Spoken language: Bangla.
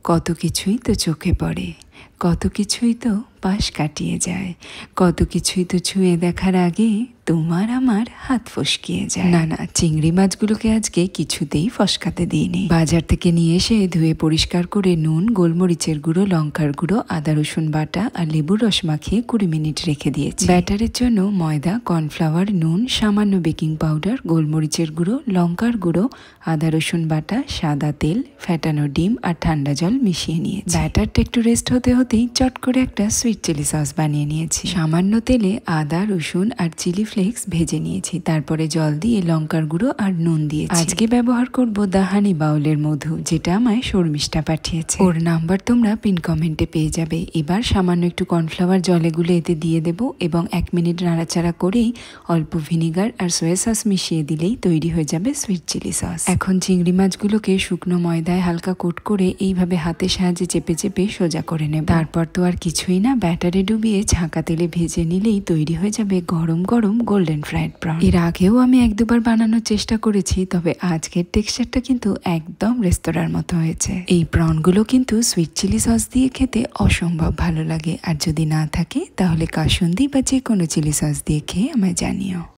কত কিছুই তো চোখে পড়ে, কত কিছুই তো পাশ কাটিয়ে যায়, কত কিছুই তো ছুঁয়ে দেখার আগে তোমার আমার হাত ফসকিয়ে যায়। না না, চিংড়ি মাছগুলোকে আজকে কিছুতেই ফসকাতে দিইনি। বাজার থেকে নিয়ে এসে ধুয়ে পরিষ্কার করে নুন, গোলমরিচের গুঁড়ো, লঙ্কার গুঁড়ো, আদা রসুন বাটা আর লেবুর রস মাখিয়ে 20 মিনিট রেখে দিয়েছি। ব্যাটারের জন্য ময়দা, কর্নফ্লাওয়ার, নুন, সামান্য বেকিং পাউডার, গোলমরিচের গুঁড়ো, লঙ্কার গুঁড়ো, আদা রসুন বাটা, সাদা তেল, ফ্যাটানো ডিম আর ঠান্ডা জল মিশিয়ে নিয়েছি। ব্যাটারটা একটু রেস্ট হতে হতেই চট করে একটা সুইট চিলি সস বানিয়ে নিয়েছি। সামান্য তেলে আদা, রসুন আর চিলি ফ্লেক্স ভেজে নিয়েছি। তারপরে জল দিয়ে লঙ্কার গুঁড়ো আর নুন দিয়েছি। আজকে ব্যবহার করব দ্য হানি বাউলের মধু, যেটা আমায় শর্মিষ্ঠা পাঠিয়েছে। ওর নাম্বার তোমরা পিন কমেন্টে পেয়ে যাবে। এবার সামান্য একটু কর্নফ্লাওয়ার জলে গুলে এতে দিয়ে দেব এবং 1 মিনিট নাড়াচাড়া করেই অল্প ভিনিগার আর সোয়া সস মিশিয়ে দিলেই তৈরি হয়ে যাবে সুইট চিলি সস। এখন চিংড়ি মাছগুলোকে শুকনো ময়দায় হালকা কোট করে এইভাবে হাতের সাহায্যে চেপে চেপে সোজা করে নেব। তারপর তো আর কিছুই না, ব্যাটারে ডুবিয়ে ছাঁকা তেলে ভেজে নিলেই তৈরি হয়ে যাবে গরম গরম গোল্ডেন ফ্রাইড প্রন। এর আগেও আমি 1-2 বার বানানোর চেষ্টা করেছি, তবে আজকের টেক্সচারটা কিন্তু একদম রেস্তোরাঁর মতো হয়েছে। এই প্রনগুলো কিন্তু সুইট চিলি সস দিয়ে খেতে অসম্ভব ভালো লাগে, আর যদি না থাকে তাহলে কাসুন্দি বা যে কোনো চিলি সস দিয়ে খেয়ে আমায় জানিও।